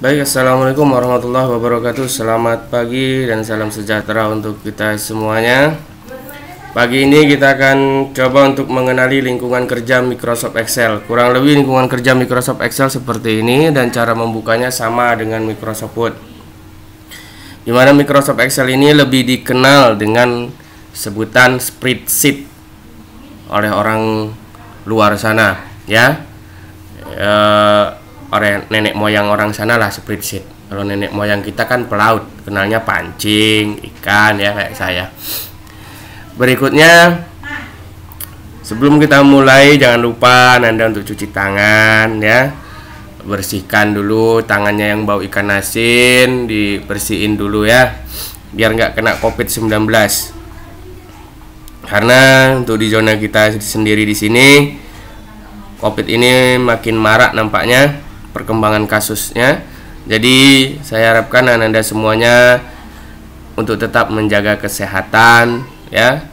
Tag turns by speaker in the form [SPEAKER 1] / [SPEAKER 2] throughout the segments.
[SPEAKER 1] Baik, assalamualaikum warahmatullahi wabarakatuh. Selamat pagi dan salam sejahtera untuk kita semuanya. Pagi ini kita akan coba untuk mengenali lingkungan kerja Microsoft Excel. Kurang lebih lingkungan kerja Microsoft Excel seperti ini, dan cara membukanya sama dengan Microsoft Word. Dimana Microsoft Excel ini lebih dikenal dengan sebutan spreadsheet oleh orang luar sana, ya. Oleh nenek moyang orang sana lah spreadsheet. Kalau nenek moyang kita kan pelaut, kenalnya pancing ikan, ya, kayak saya. Berikutnya, sebelum kita mulai jangan lupa Anda untuk cuci tangan, ya. Bersihkan dulu tangannya yang bau ikan asin, dibersihin dulu, ya, biar nggak kena COVID-19. Karena untuk di zona kita sendiri di sini, COVID ini makin marak nampaknya perkembangan kasusnya. Jadi saya harapkan Anda semuanya untuk tetap menjaga kesehatan, ya.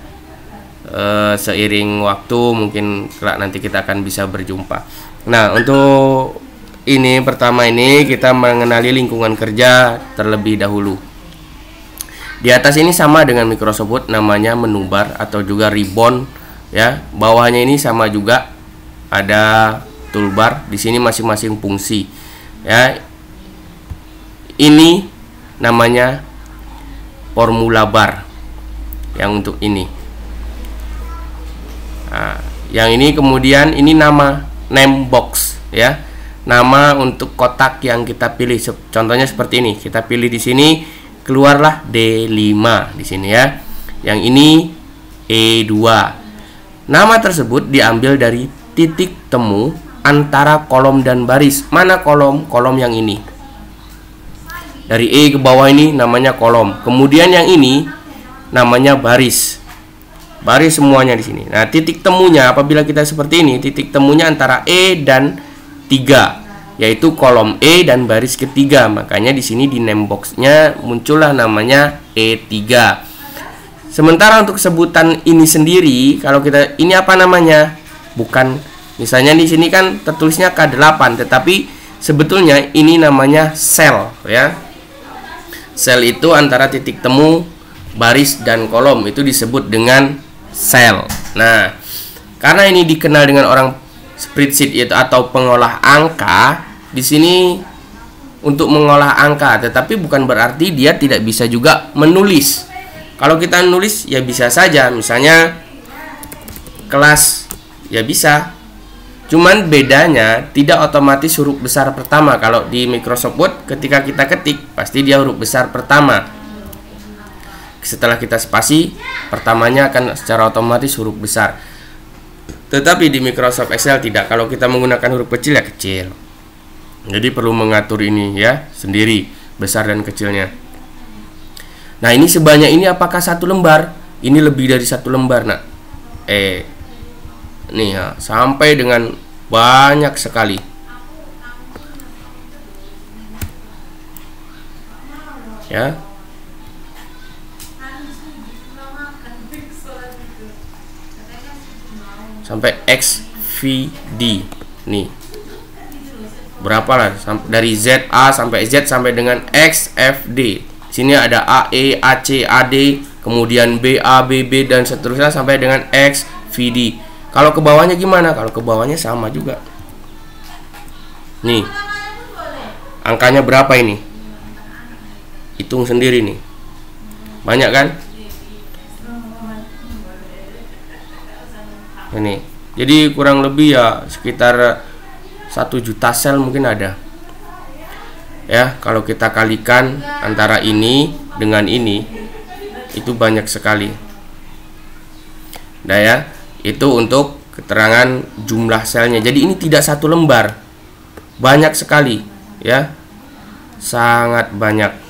[SPEAKER 1] Seiring waktu mungkin kelak nanti kita akan bisa berjumpa. Nah, untuk ini pertama ini kita mengenali lingkungan kerja terlebih dahulu. Di atas ini sama dengan Microsoft Word, namanya menu bar atau juga ribbon, ya. Bawahnya ini sama juga, ada toolbar. Di sini masing-masing fungsi, ya. Ini namanya formula bar yang untuk ini. Nah, yang ini kemudian ini nama name box, ya. Nama untuk kotak yang kita pilih. Contohnya seperti ini. Kita pilih di sini, keluarlah D5 di sini, ya. Yang ini E2. Nama tersebut diambil dari titik temu antara kolom dan baris. Mana kolom? Kolom yang ini. Dari E ke bawah ini namanya kolom. Kemudian yang ini namanya baris. Baris semuanya di sini. Nah, titik temunya apabila kita seperti ini, titik temunya antara E dan 3, yaitu kolom E dan baris ketiga. Makanya di sini di name box-nya muncullah namanya E3. Sementara untuk sebutan ini sendiri, kalau kita ini apa namanya? Bukan, misalnya di sini kan tertulisnya K8, tetapi sebetulnya ini namanya sel, ya. Sel itu antara titik temu baris dan kolom, itu disebut dengan sel. Nah, karena ini dikenal dengan orang spreadsheet yaitu atau pengolah angka, di sini untuk mengolah angka, tetapi bukan berarti dia tidak bisa juga menulis. Kalau kita nulis ya bisa saja, misalnya kelas ya bisa. Cuman bedanya tidak otomatis huruf besar pertama. Kalau di Microsoft Word ketika kita ketik pasti dia huruf besar pertama. Setelah kita spasi, pertamanya akan secara otomatis huruf besar. Tetapi di Microsoft Excel tidak. Kalau kita menggunakan huruf kecil ya kecil. Jadi perlu mengatur ini, ya, sendiri besar dan kecilnya. Nah, ini sebanyak ini apakah satu lembar? Ini lebih dari satu lembar, nak. Nih, ya, sampai dengan banyak sekali. Ya. Sampai XVD. Nih. Berapa lah? Dari ZA sampai Z sampai dengan XFD. Sini ada AE, AC, AD, kemudian BA, BB dan seterusnya sampai dengan XVD. Kalau ke bawahnya gimana? Kalau ke bawahnya sama juga. Nih. Angkanya berapa ini? Hitung sendiri nih. Banyak kan? Ini. Jadi kurang lebih ya sekitar 1 juta sel mungkin ada. Ya, kalau kita kalikan antara ini dengan ini, itu banyak sekali. Nah, ya, itu untuk keterangan jumlah selnya. Jadi ini tidak satu lembar, banyak sekali, ya, sangat banyak.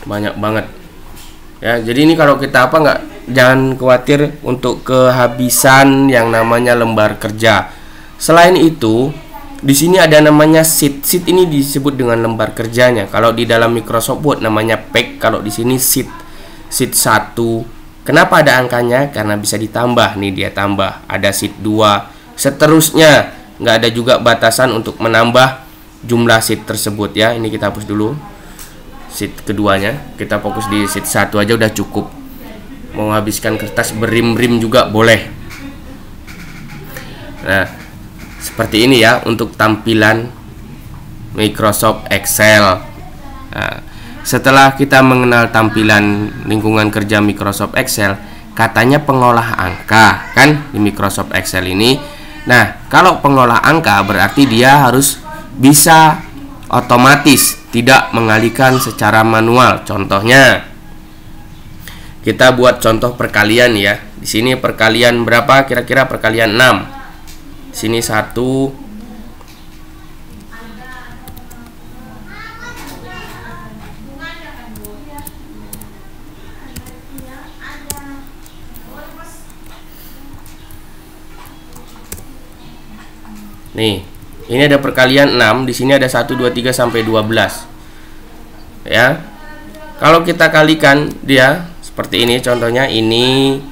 [SPEAKER 1] Banyak banget, ya. Jadi ini kalau kita jangan khawatir untuk kehabisan yang namanya lembar kerja. Selain itu, Di sini ada namanya sheet. Sheet ini disebut dengan lembar kerjanya. Kalau di dalam Microsoft Word namanya page, kalau di sini sheet. Sheet 1. Kenapa ada angkanya? Karena bisa ditambah. Nih dia tambah. Ada sheet 2. Seterusnya. Nggak ada juga batasan untuk menambah jumlah sheet tersebut ya. Ini kita hapus dulu. Sheet keduanya. Kita fokus di sheet 1 aja udah cukup. Mau habiskan kertas berim-rim juga boleh. Nah, seperti ini ya untuk tampilan Microsoft Excel. Nah, setelah kita mengenal tampilan lingkungan kerja Microsoft Excel, katanya pengolah angka kan di Microsoft Excel ini. Nah, kalau pengolah angka berarti dia harus bisa otomatis, tidak mengalihkan secara manual. Contohnya, kita buat contoh perkalian ya. Di sini perkalian berapa? Kira-kira perkalian 6. Sini 1. Nih, ini ada perkalian 6, di sini ada 1 2 3 sampai 12. Ya. Kalau kita kalikan dia seperti ini contohnya, ini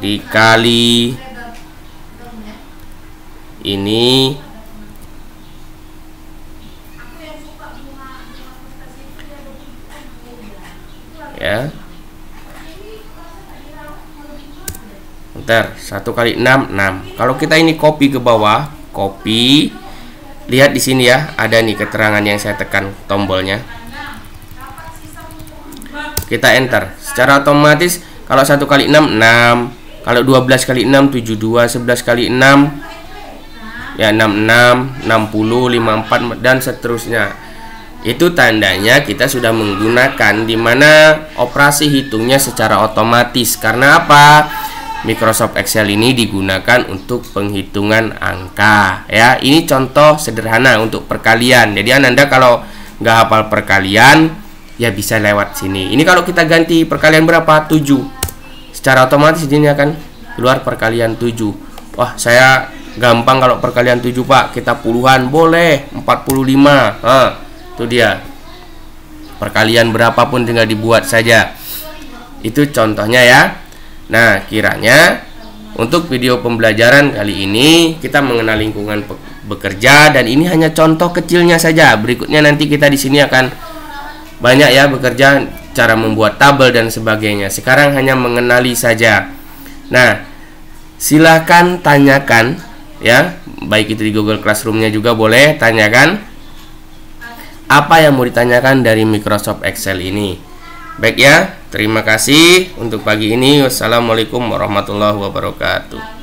[SPEAKER 1] dikali ini ya. Bentar, 1 kali 6 6. Kalau kita ini copy ke bawah, copy, lihat di sini ya, ada nih keterangan yang saya tekan tombolnya. Kita enter. Secara otomatis kalau 1 kali 6 6, kalau 12 kali 6 72, 11 kali 6 ya 66, 60, 54 dan seterusnya. Itu tandanya kita sudah menggunakan dimana operasi hitungnya secara otomatis. Karena apa? Microsoft Excel ini digunakan untuk penghitungan angka ya. Ini contoh sederhana untuk perkalian. Jadi Anda kalau nggak hafal perkalian ya bisa lewat sini. Ini kalau kita ganti perkalian berapa? 7. Secara otomatis ini akan keluar perkalian 7. Wah, saya gampang kalau perkalian 7 Pak, kita puluhan boleh, 45. Itu dia. Perkalian berapapun tinggal dibuat saja. Itu contohnya ya. Nah, kiranya untuk video pembelajaran kali ini kita mengenal lingkungan bekerja dan ini hanya contoh kecilnya saja. Berikutnya nanti kita di sini akan banyak ya bekerja, cara membuat tabel dan sebagainya. Sekarang hanya mengenali saja. Nah, silakan tanyakan ya, baik itu di Google Classroom-nya juga boleh tanyakan apa yang mau ditanyakan dari Microsoft Excel ini. Baik ya, terima kasih untuk pagi ini. Wassalamualaikum warahmatullahi wabarakatuh.